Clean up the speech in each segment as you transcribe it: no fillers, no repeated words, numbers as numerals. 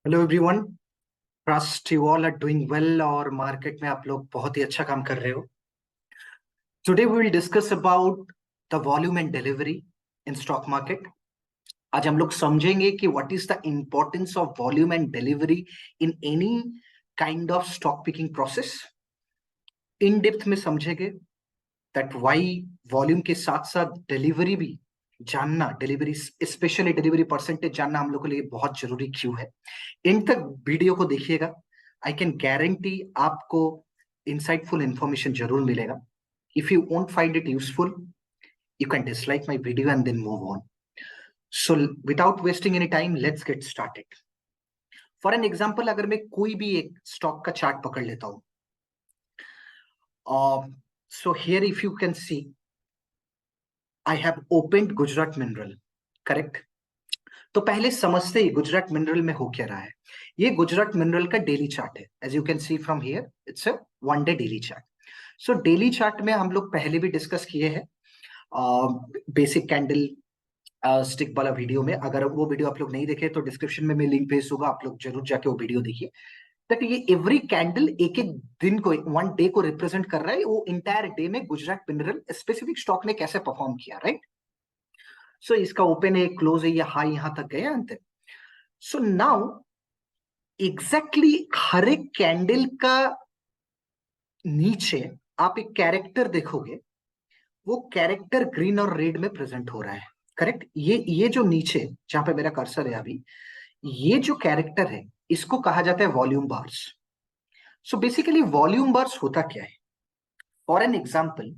Hello everyone. Trust you all are doing well और market में आप लोग बहुत ही अच्छा काम कर रहे हो। Today we will discuss about the volume and delivery in stock market. आज हम लोग समझेंगे कि what is the importance of volume and delivery in any kind of stock picking process. In depth में समझेंगे दैट वाई वॉल्यूम के साथ साथ डिलीवरी भी जानना, डिलीवरी स्पेशली डिलीवरी परसेंटेज जानना हम लोग के लिए बहुत जरूरी क्यों है। इन तक वीडियो को देखिएगा। आई कैन गारंटी आपको इंसाइटफुल इंफॉर्मेशन जरूर मिलेगा। If you won't find it useful, you can dislike my video and then move on. So without wasting any time, let's get started. For an example, अगर मैं कोई भी एक stock का chart पकड़ लेता हूं, so here if you can C I have opened Gujarat mineral, correct. तो पहले समझते ही गुजरात मिनरल में हो क्या रहा है। ये गुजरात मिनरल का डेली चार्ट है। As you can see from here, it's a 1 day daily chart. So daily chart में हम लोग पहले भी डिस्कस किए हैं बेसिक कैंडल स्टिक वाला वीडियो में। अगर वो वीडियो आप लोग नहीं देखे तो डिस्क्रिप्शन में मैं लिंक भेज दूंगा, आप लोग जरूर जाके वो वीडियो देखिए। दैट ये एवरी कैंडल एक एक दिन को, 1 डे को रिप्रेजेंट कर रहा है। वो इंटायर डे में गुजरात मिनरल स्पेसिफिक स्टॉक ने कैसे परफॉर्म किया, राइट। सो इसका ओपन है, क्लोज है, या हाई यहां तक गया अंत। सो नाउ एग्जैक्टली हर एक कैंडल का नीचे आप एक कैरेक्टर देखोगे, वो कैरेक्टर ग्रीन और रेड में प्रेजेंट हो रहा है, करेक्ट। ये जो नीचे जहां पे मेरा कर्सर है अभी, ये जो कैरेक्टर है इसको कहा जाता है volume bars. So basically volume bars होता क्या है। फॉर एन एग्जाम्पल,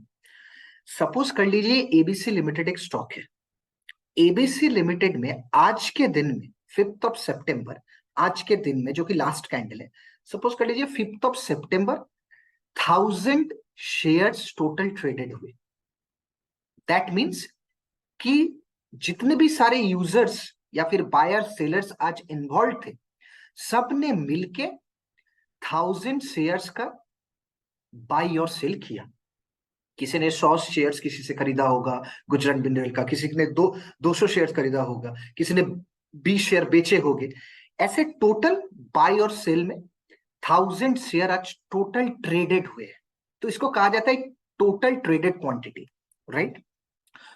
सपोज कर लीजिए एबीसी लिमिटेड एक स्टॉक है। एबीसी लिमिटेड में आज के दिन में 5 सितंबर, आज के दिन में जो कि लास्ट कैंडल है, सपोज कर लीजिए 5 सितंबर 1,000 शेयर्स टोटल ट्रेडेड हुए। दैट मीन्स कि जितने भी सारे यूजर्स या फिर बायर सेलर्स आज इन्वॉल्व थे, सबने मिलके 1,000 शेयर्स का बाई और सेल किया। किसी ने 100 शेयर्स किसी से खरीदा होगा गुजरात मिनरल का, किसी ने 200 शेयर्स खरीदा होगा, किसी ने 20 शेयर बेचे होंगे। ऐसे टोटल बाई और सेल में 1,000 शेयर आज टोटल ट्रेडेड हुए हैं। तो इसको कहा जाता है टोटल ट्रेडेड क्वांटिटी, राइट।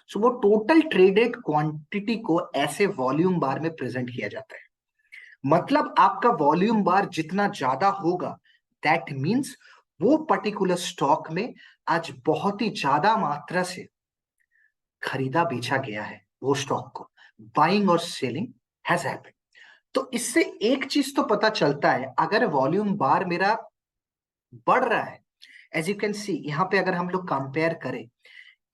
सो वो टोटल ट्रेडेड क्वांटिटी को ऐसे वॉल्यूम बार में प्रेजेंट किया जाता है। मतलब आपका वॉल्यूम बार जितना ज्यादा होगा, दैट मीन्स वो पर्टिकुलर स्टॉक में आज बहुत ही ज्यादा मात्रा से खरीदा बेचा गया है। वो स्टॉक को बाइंग और सेलिंग हैज हैपेंड। तो इससे एक चीज तो पता चलता है, अगर वॉल्यूम बार मेरा बढ़ रहा है, एज यू कैन सी यहां पे अगर हम लोग कंपेयर करें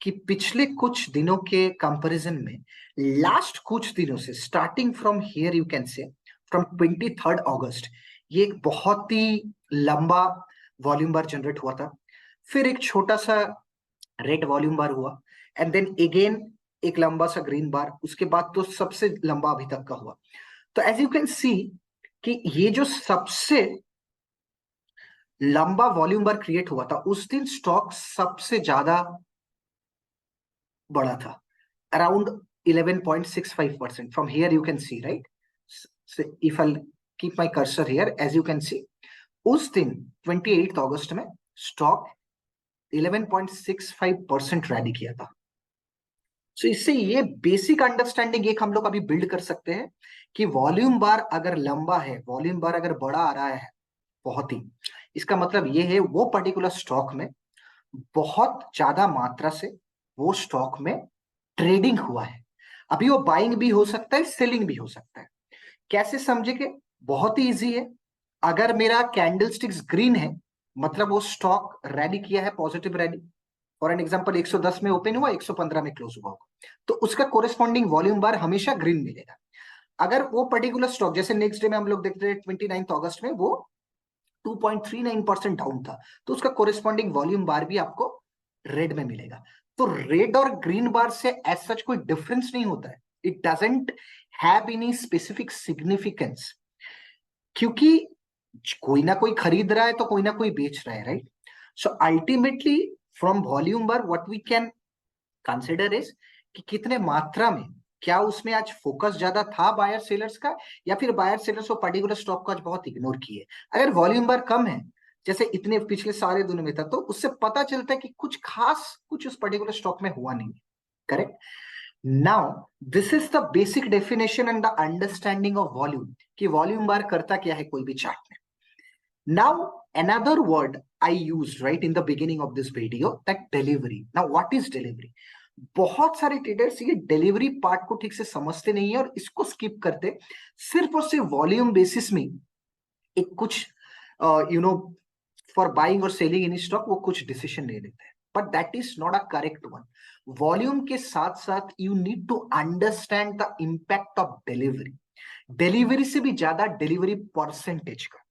कि पिछले कुछ दिनों के कंपैरिजन में लास्ट कुछ दिनों से, starting from here you can say from 23 अगस्त, ये एक बहुत ही लंबा वॉल्यूम बार जनरेट हुआ था। फिर एक छोटा सा रेड वॉल्यूम बार हुआ, एंड देन अगेन एक लंबा सा ग्रीन बार, उसके बाद तो सबसे लंबा अभी तक का हुआ। तो एज यू कैन सी कि ये जो सबसे लंबा वॉल्यूम बार क्रिएट हुआ था, उस दिन स्टॉक सबसे ज्यादा बढ़ा था, around 11.65%. From here you can see, right? So if I'll keep my cursor here, as you can see, उस दिन 28 अगस्त में स्टॉक 11.65% रैली किया था। सो इससे ये बेसिक अंडरस्टैंडिंग एक हम लोग अभी बिल्ड कर सकते हैं कि वॉल्यूम बार अगर लंबा है, वॉल्यूम बार अगर बड़ा आ रहा है बहुत ही, इसका मतलब ये है वो पर्टिकुलर स्टॉक में बहुत ज्यादा मात्रा से वो स्टॉक में ट्रेडिंग हुआ है। अभी वो बाइंग भी हो सकता है, सेलिंग भी हो सकता है। कैसे समझेंगे? बहुत ही इजी है। अगर मेरा कैंडलस्टिक्स ग्रीन है, मतलब वो स्टॉक रैली किया है, positive rally. For an example 110 में ओपन हुआ, 115 में क्लोज हुआ होगा, तो उसका कोरेस्पॉन्डिंग वॉल्यूम बार हमेशा ग्रीन मिलेगा। अगर वो पर्टिकुलर स्टॉक, जैसे नेक्स्ट डे में हम लोग देखते हैं 29 अगस्त में वो 2.39% डाउन था, तो उसका कोरेस्पॉन्डिंग वॉल्यूम बार भी आपको रेड में मिलेगा। तो रेड और ग्रीन बार से एज सच कोई डिफरेंस नहीं होता है। It doesn't have any specific significance, क्योंकि कोई ना कोई खरीद रहा है तो कोई ना कोई बेच रहा है, right. So ultimately from volume bar what we can consider is कि कितने मात्रा में क्या उसमें आज फोकस ज्यादा था बायर सेलर्स का, या फिर बायर सेलर्स वो पर्टिकुलर स्टॉक को आज बहुत इग्नोर किए? अगर वॉल्यूम बार कम है, जैसे इतने पिछले सारे दिनों में था, तो उससे पता चलता है कि कुछ खास कुछ उस पर्टिकुलर स्टॉक में हुआ नहीं। Correct. Now this is the basic definition and the understanding of volume, कि वॉल्यूम बार करता क्या है कोई भी चार्ट में। Now another word I used right in the beginning of this video, that delivery. Now what is delivery? बहुत सारे traders ये डिलीवरी पार्ट को ठीक से समझते नहीं है और इसको स्किप करते, सिर्फ और सिर्फ वॉल्यूम बेसिस में एक कुछ फॉर बाइंग और सेलिंग इन स्टॉक वो कुछ डिसीजन ले लेते हैं, but that is not a correct one. Volume के साथ साथ you need to understand the impact of delivery, delivery से भी ज्यादा डिलीवरी परसेंटेज का।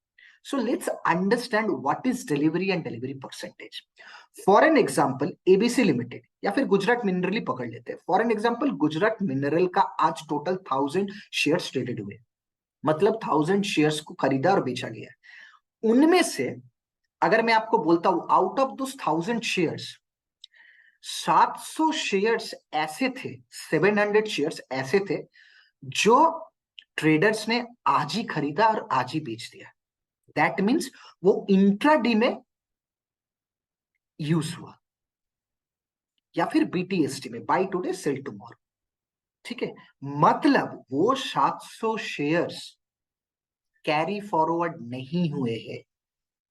So let's understand what is delivery and delivery percentage. For an example, ABC Limited या फिर Gujarat mineral ही पकड़ लेते हैं। For an example, Gujarat mineral का आज टोटल 1000 शेयर्स ट्रेडेड हुए, मतलब 1000 शेयर्स को खरीदा और बेचा गया। उनमें से अगर मैं आपको बोलता हूं out of those 1000 shares 700 shares ऐसे थे, 700 शेयर्स ऐसे थे जो ट्रेडर्स ने आज ही खरीदा और आज ही बेच दिया। दैट मीन्स वो इंट्राडे में यूज हुआ, या फिर बीटीएसटी में, बाय टुडे सेल टुमारो। ठीक है, मतलब वो 700 शेयर्स कैरी फॉरवर्ड नहीं हुए हैं,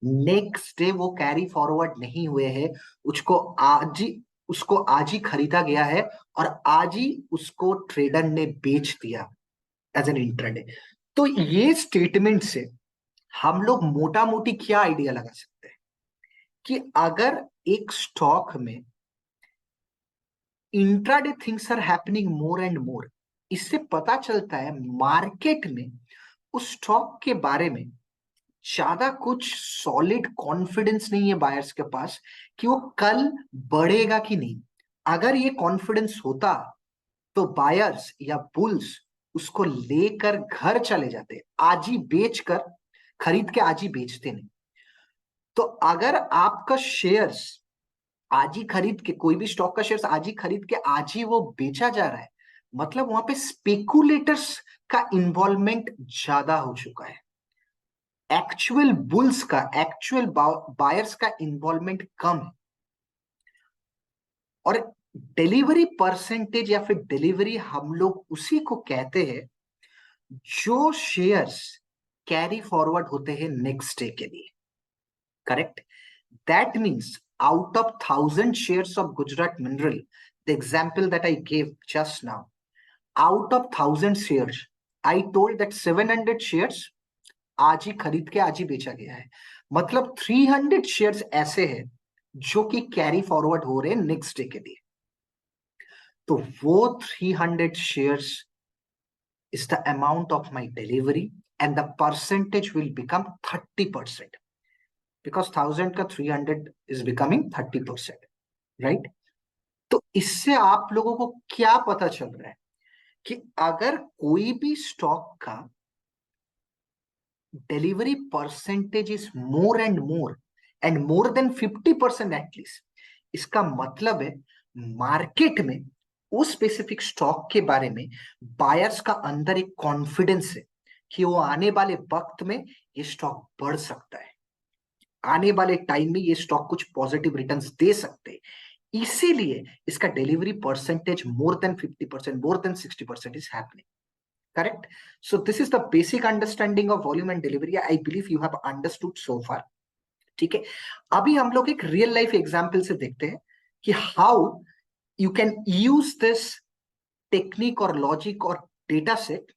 नेक्स्ट डे वो कैरी फॉरवर्ड नहीं हुए हैं, उसको आज ही खरीदा गया है और आज ही उसको ट्रेडर ने बेच दिया एज एन इंट्राडे। तो ये स्टेटमेंट से हम लोग मोटा मोटी क्या आइडिया लगा सकते हैं कि अगर एक स्टॉक में intraday things are happening more and more, इससे पता चलता है मार्केट में उस स्टॉक के बारे में ज्यादा कुछ सॉलिड कॉन्फिडेंस नहीं है बायर्स के पास कि वो कल बढ़ेगा कि नहीं। अगर ये कॉन्फिडेंस होता तो बायर्स या बुल्स उसको लेकर घर चले जाते, आज ही बेचकर, खरीद के आज ही बेचते नहीं। तो अगर आपका शेयर्स आज ही खरीद के, कोई भी स्टॉक का शेयर्स आज ही खरीद के आज ही वो बेचा जा रहा है, मतलब वहां पे स्पेकुलेटर्स का इन्वॉल्वमेंट ज्यादा हो चुका है, एक्चुअल बुल्स का, एक्चुअल बायर्स का इन्वॉल्वमेंट कम है। और डिलीवरी परसेंटेज या फिर डिलीवरी हम लोग उसी को कहते हैं जो शेयर्स कैरी फॉरवर्ड होते हैं नेक्स्ट डे के लिए। Correct. That means out of 1000 shares of Gujarat Mineral, the example that I gave just now, out of 1000 shares, I told that 700 shares आज ही खरीद के आज ही बेचा गया है, मतलब 300 शेयर्स ऐसे हैं जो कि कैरी फॉरवर्ड हो रहे हैं नेक्स्ट डे के लिए। तो वो 300 shares is the amount of my delivery and the percentage will become 30%, because 1000 का 300 इज बिकमिंग 30%, राइट। तो इससे आप लोगों को क्या पता चल रहा है कि अगर कोई भी स्टॉक का delivery percentage is more and more than 50% at least, इसका मतलब है मार्केट में उस स्पेसिफिक स्टॉक के बारे में बायर्स का अंदर एक कॉन्फिडेंस है कि वो आने वाले वक्त में ये स्टॉक बढ़ सकता है, आने वाले टाइम में ये स्टॉक कुछ पॉजिटिव रिटर्न्स दे सकते हैं, इसीलिए इसका delivery percentage more than 50%, more than 60% is happening. Correct. So this is the basic understanding of volume and delivery. I believe you have understood so far. ठीक है, अभी हम लोग एक रियल लाइफ एग्जाम्पल से देखते हैं कि how you can use this technique और लॉजिक और data set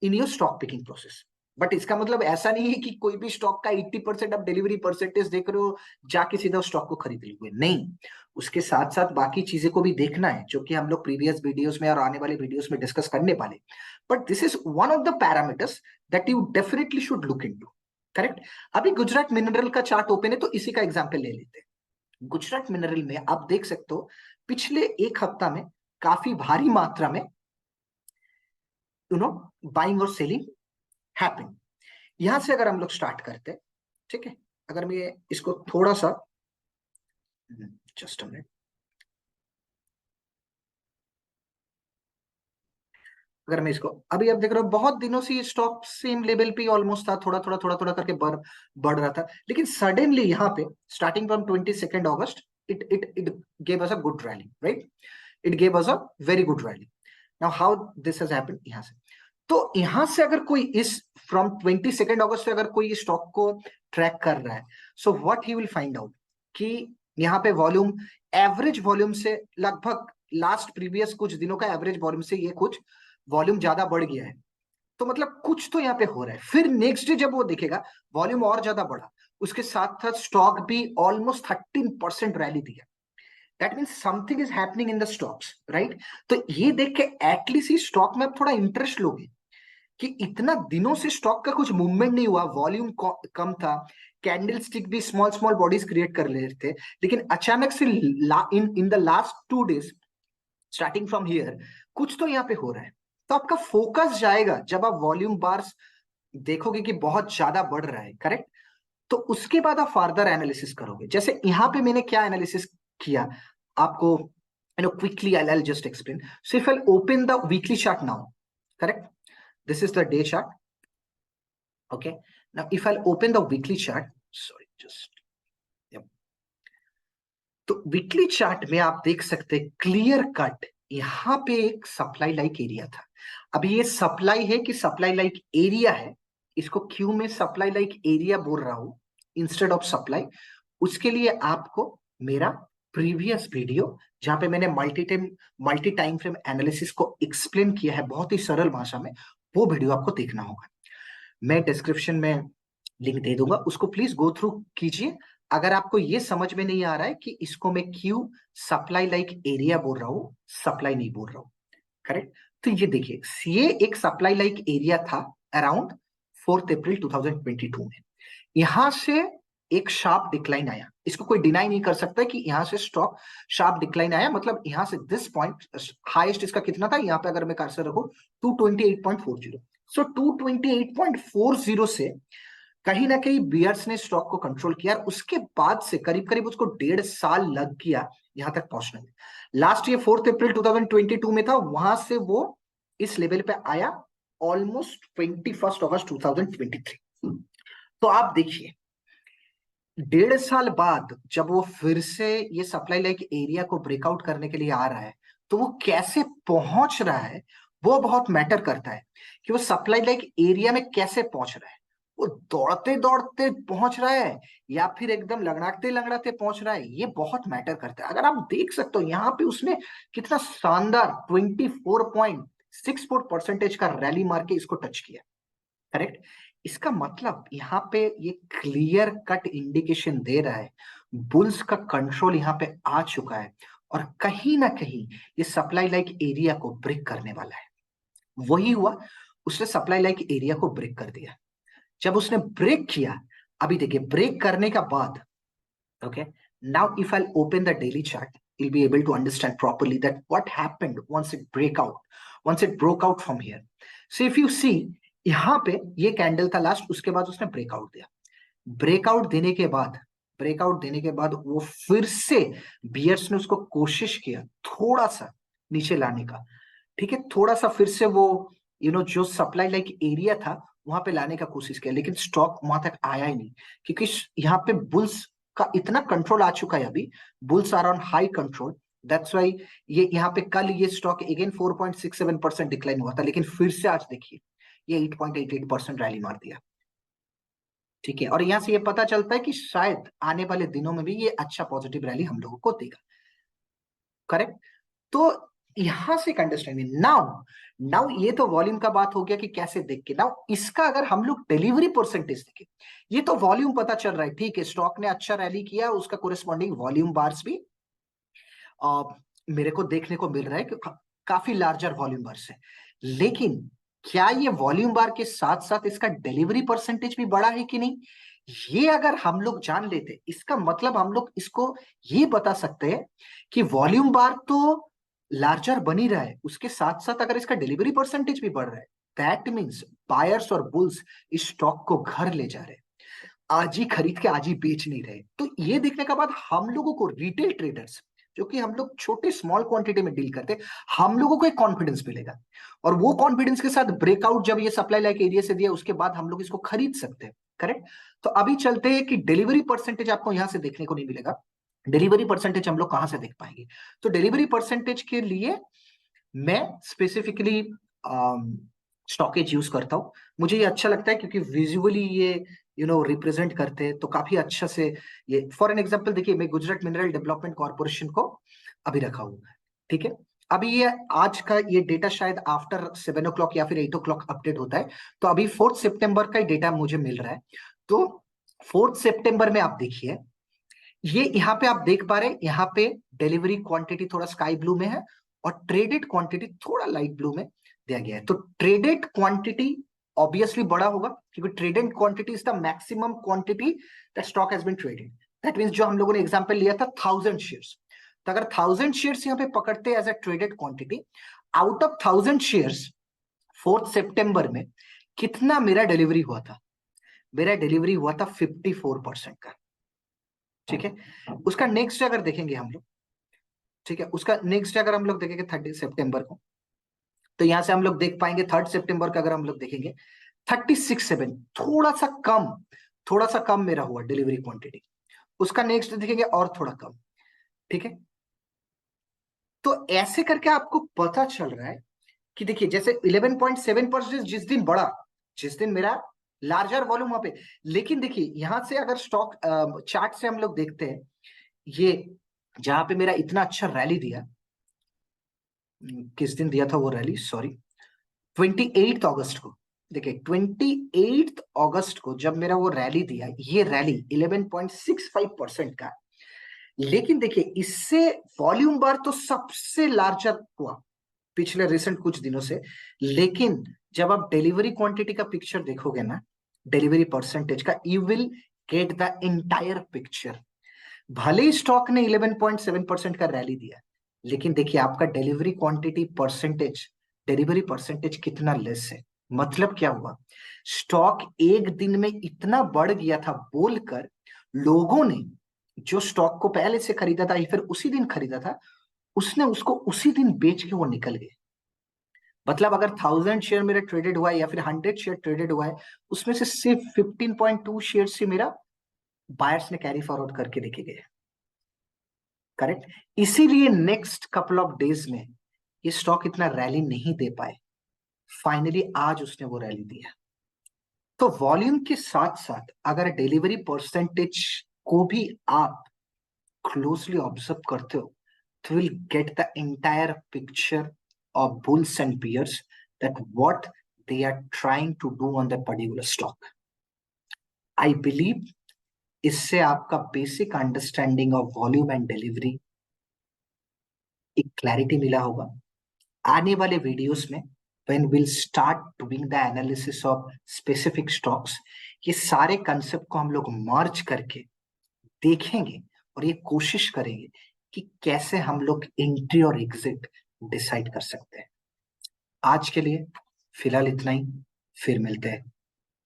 in your stock picking process. But इसका मतलब ऐसा नहीं है कि कोई भी स्टॉक का 80% आप डिलीवरी परसेंटेज देख रहे हो जाके सीधा स्टॉक को खरीद लोगे, नहीं। उसके साथ साथ बाकी चीजें को भी देखना है जो कि हम लोग प्रीवियस वीडियोस में और आने वाले वीडियोस में डिस्कस करने वाले। But this is one of the parameters that you definitely should look into. Correct. अभी गुजरात मिनरल का चार्ट ओपन है तो इसी का एग्जाम्पल ले लेते हैं। गुजरात मिनरल में आप देख सकते हो पिछले एक हफ्ता में काफी भारी मात्रा में बाइंग और सेलिंग हैपन। यहां से अगर हम लोग स्टार्ट करते हैं, ठीक है, अगर मैं इसको थोड़ा सा, जस्ट अ मिनट, अगर मैं इसको अभी आप देख रहे हो बहुत दिनों से ये स्टॉक सेम लेवल पे ऑलमोस्ट था, थोड़ा थोड़ा थोड़ा थोड़ा करके बढ़ रहा था, लेकिन सडनली यहाँ पे starting from 22 August it gave us a good rally, right? It gave us a very good rally. Now how this has happened, यहाँ से तो यहां से अगर कोई इस फ्रॉम 22 अगस्त से अगर कोई स्टॉक को ट्रैक कर रहा है, so what he will find out कि यहाँ पे वॉल्यूम, एवरेज वॉल्यूम से लगभग लास्ट प्रीवियस कुछ दिनों का एवरेज वॉल्यूम से ये कुछ वॉल्यूम ज्यादा बढ़ गया है, तो मतलब कुछ तो यहाँ पे हो रहा है। फिर नेक्स्ट डे जब वो देखेगा वॉल्यूम और ज्यादा बढ़ा, उसके साथ साथ स्टॉक भी ऑलमोस्ट 13% रैली दिया, that means something is happening in the stocks, right? तो ये देख के एटलीस्ट इस स्टॉक में आप थोड़ा इंटरेस्ट लोगे कि इतना दिनों से स्टॉक का कुछ मूवमेंट नहीं हुआ, वॉल्यूम कम था, कैंडल स्टिक भी स्मॉल स्मॉल बॉडीज क्रिएट कर रहे थे, लेकिन अचानक से in the last 2 days starting from here कुछ तो यहाँ पे हो रहा है। तो आपका फोकस जाएगा जब आप वॉल्यूम बार्स देखोगे कि बहुत ज्यादा बढ़ रहा है, करेक्ट? तो उसके बाद आप फर्दर एनालिसिस करोगे। जैसे यहाँ पे मैंने क्या एनालिसिस किया आपको, quickly I just explain. So if I open the weekly chart now, correct, this is the day chart. Okay, now if I'll open the weekly chart, sorry, just yep. तो weekly chart में आप देख सकते हैं clear cut यहाँ पे एक supply like area था। अभी ये सप्लाई है कि सप्लाई लाइक एरिया है, इसको क्यों मैं सप्लाई लाइक एरिया बोल रहा हूं इंस्टेड ऑफ सप्लाई, उसके लिए आपको मेरा प्रीवियस वीडियो जहां पे मैंने मल्टी टाइम फ्रेम एनालिसिस को एक्सप्लेन किया है बहुत ही सरल भाषा में, वो वीडियो आपको देखना होगा। मैं डिस्क्रिप्शन में लिंक दे दूंगा, उसको प्लीज गो थ्रू कीजिए। अगर आपको ये समझ में नहीं आ रहा है कि इसको मैं क्यों सप्लाई लाइक एरिया बोल रहा हूँ, सप्लाई नहीं बोल रहा हूँ, करेक्ट? तो ये देखिए, ये एक सप्लाई लाइक एरिया था अराउंड 4 अप्रैल 2022 में। यहां से एक शार्प डिक्लाइन आया, इसको कोई डिनाई नहीं कर सकता कि यहां से स्टॉक शार्प डिक्लाइन आया, मतलब यहां से दिस पॉइंट हाईएस्ट इसका कितना था, यहां पे अगर मैं कर्सर रखूं 228.40, सो 228.40 से कहीं ना कहीं बियर्स ने स्टॉक को कंट्रोल किया, और उसके बाद से करीब करीब उसको 1.5 साल लग गया यहां तक पहुंचने में। लास्ट ये 4 अप्रैल 2022 में था, वहां से वो इस लेवल पे आया ऑलमोस्ट 21 अगस्त 2023। तो आप देखिए 1.5 साल बाद जब वो फिर से ये सप्लाई लाइक एरिया को ब्रेकआउट करने के लिए आ रहा है, तो वो कैसे पहुंच रहा है वो बहुत मैटर करता है कि वो सप्लाई लाइक एरिया में कैसे पहुंच रहा है। वो दौड़ते दौड़ते पहुंच रहा है या फिर एकदम लंगड़ाते लंगड़ाते पहुंच रहा है, ये बहुत मैटर करता है। अगर आप देख सकते हो यहाँ पे उसने कितना शानदार 24.64% का रैली मार के इसको टच किया, करेक्ट? इसका मतलब यहाँ पे ये क्लियर कट इंडिकेशन दे रहा है बुल्स का कंट्रोल यहाँ पे आ चुका है, और कहीं ना कहीं ये सप्लाई लाइक एरिया को ब्रेक करने वाला है। वही हुआ, उसने सप्लाई लाइक एरिया को ब्रेक कर दिया। जब उसने ब्रेक किया, अभी देखिए ब्रेक करने का बाद, okay, now if I'll open the daily chart, you'll be able to understand properly that what happened once it broke out from here. So if you see, यहाँ पे ये कैंडल था लास्ट, उसके बाद उसने ब्रेकआउट दिया। ब्रेकआउट देने के बाद वो फिर से बियर्स ने उसको कोशिश किया थोड़ा सा नीचे लाने का, ठीक है, थोड़ा सा फिर से वो जो सप्लाई लाइक एरिया था वहां पे लाने का कोशिश किया, लेकिन स्टॉक वहां तक आया ही नहीं, क्योंकि यहाँ पे बुल्स का इतना कंट्रोल आ चुका है, अभी bulls are on high control. That's why ये यहाँ पे कल ये स्टॉक अगेन 4.67% डिक्लाइन हुआ था, लेकिन फिर से आज देखिए ये 8.88% रैली मार दिया, ठीक है। और यहाँ से ये पता चलता है कि शायद आने वाले दिनों में भी ये अच्छा पॉजिटिव रैली हम लोगों को देगा, करेक्ट? तो यहां से अंडरस्टैंडिंग नाउ, ये तो वॉल्यूम का बात हो गया कि कैसे देख के। नाउ इसका अगर हम लोग डिलीवरी परसेंटेज देखें, ये तो वॉल्यूम पता चल रहा है, ठीक है, स्टॉक ने अच्छा रैली किया, उसका कोरेस्पॉन्डिंग वॉल्यूम बार्स भी मेरे को देखने को मिल रहा है कि काफी लार्जर वॉल्यूम बार्स है। लेकिन क्या ये वॉल्यूम बार के साथ साथ इसका डिलीवरी परसेंटेज भी बढ़ा है कि नहीं, ये अगर हम लोग जान लेते, इसका मतलब हम लोग इसको ये बता सकते हैं कि वॉल्यूम बार तो लार्जर बन ही रहा है, उसके साथ साथ अगर इसका डिलीवरी परसेंटेज भी बढ़ रहा है, दैट मीन्स बायर्स और बुल्स इस स्टॉक को घर ले जा रहे हैं, आज ही खरीद के आज ही बेच नहीं रहे। तो ये देखने के बाद हम लोगों को, रिटेल ट्रेडर्स जो कि हम लोग छोटे स्मॉल क्वांटिटी में डील करते हैं, हम लोगों को एक कॉन्फिडेंस मिलेगा, और वो कॉन्फिडेंस के साथ ब्रेकआउट जब ये सप्लाई लाइक एरिया से दिया उसके बाद हम लोग इसको खरीद सकते हैं। करेक्ट। तो अभी चलते हैं कि डिलीवरी परसेंटेज आपको यहां से देखने को नहीं मिलेगा। डिलीवरी परसेंटेज हम लोग कहां से देख पाएंगे? तो डिलीवरी परसेंटेज के लिए मैं स्पेसिफिकली स्टॉकेज यूज करता हूं। मुझे ये अच्छा लगता है क्योंकि विजुअली ये रिप्रेजेंट करते हैं तो काफी अच्छा से। ये फॉर एन एग्जांपल देखिए, मैं गुजरात मिनरल डेवलपमेंट कॉर्पोरेशन को अभी रखा हूं, ठीक है। अभी ये आज का ये डेटा शायद आफ्टर 7 o'clock या फिर 8 o'clock अपडेट होता है, तो अभी 4 सितंबर का डेटा मुझे मिल रहा है। तो 4 सितंबर में आप देखिए, ये यहाँ पे आप देख पा रहे हैं, यहाँ पे डिलीवरी क्वांटिटी थोड़ा स्काई ब्लू में है और ट्रेडेड क्वांटिटी थोड़ा लाइट ब्लू में दिया गया है। तो ट्रेडेड क्वांटिटी ऑब्वियसली बड़ा होगा क्योंकि traded quantity is the maximum quantity that stock has been traded. That means जो हम लोगों ने एग्जांपल लिया था 1000 शेयर्स, तो अगर 1000 शेयर्स यहाँ पे पकड़ते as a traded quantity, out of 1000 shares 4 सितंबर में कितना मेरा डिलीवरी हुआ था? मेरा डिलीवरी हुआ था 54% का, ठीक है। उसका नेक्स्ट अगर देखेंगे हम लोग, ठीक है, उसका नेक्स्ट अगर हम लोग देखेंगे 30 सितंबर को, तो यहां से हम लोग देख पाएंगे 3 सितंबर का अगर हम लोग देखेंगे 36.7, थोड़ा सा कम मेरा हुआ डिलीवरी क्वांटिटी। उसका नेक्स्ट देखेंगे और थोड़ा कम, ठीक है। तो ऐसे करके आपको पता चल रहा है कि देखिए जैसे 11.7% जिस दिन बढ़ा, जिस दिन मेरा लार्जर वॉल्यूम वहां पे, लेकिन देखिए यहां से अगर स्टॉक चार्ट से हम लोग देखते हैं, ये जहां पे मेरा इतना अच्छा रैली दिया, किस दिन दिया था वो रैली, सॉरी 28 अगस्त को। देखिए 28 अगस्त को जब मेरा वो रैली दिया, ये रैली 11.65% का, लेकिन देखिए इससे वॉल्यूम बार तो सबसे लार्जर हुआ पिछले रिसेंट कुछ दिनों से, लेकिन जब आप डिलीवरी क्वांटिटी का पिक्चर देखोगे ना, डिलीवरी परसेंटेज का, you will get the entire picture. भले ही स्टॉक ने 11.7% का रैली दिया, लेकिन देखिए आपका डिलीवरी परसेंटेज कितना लेस है। मतलब क्या हुआ? स्टॉक एक दिन में इतना बढ़ गया था बोलकर लोगों ने जो स्टॉक को पहले से खरीदा था या फिर उसी दिन खरीदा था, उसने उसको उसी दिन बेच के वो निकल गए। मतलब अगर 1000 शेयर मेरा ट्रेडेड हुआ है या फिर 100 शेयर ट्रेडेड हुआ है, उसमें से सिर्फ 15.2 शेयर से मेरा बायर्स ने कैरी फॉरवर्ड करके देखे गए। करेक्ट। इसीलिए नेक्स्ट कपल ऑफ डेज में ये स्टॉक इतना रैली नहीं दे पाए, फाइनली आज उसने वो रैली दिया। तो वॉल्यूम के साथ साथ अगर डिलीवरी परसेंटेज को भी आप क्लोजली ऑब्जर्व करते हो, तो will get the entire picture of bulls and bears, that what they are trying to do on that particular stock. I believe इससे आपका basic understanding of volume and delivery एक clarity मिला होगा। आने वाले वीडियोस में when we'll start doing the analysis of specific stocks, ये सारे कंसेप्ट को हम लोग मर्ज करके देखेंगे और ये कोशिश करेंगे कि कैसे हम लोग एंट्री और एग्जिट डिसाइड कर सकते हैं। आज के लिए फिलहाल इतना ही, फिर मिलते हैं।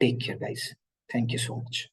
Take care guys, thank you so much.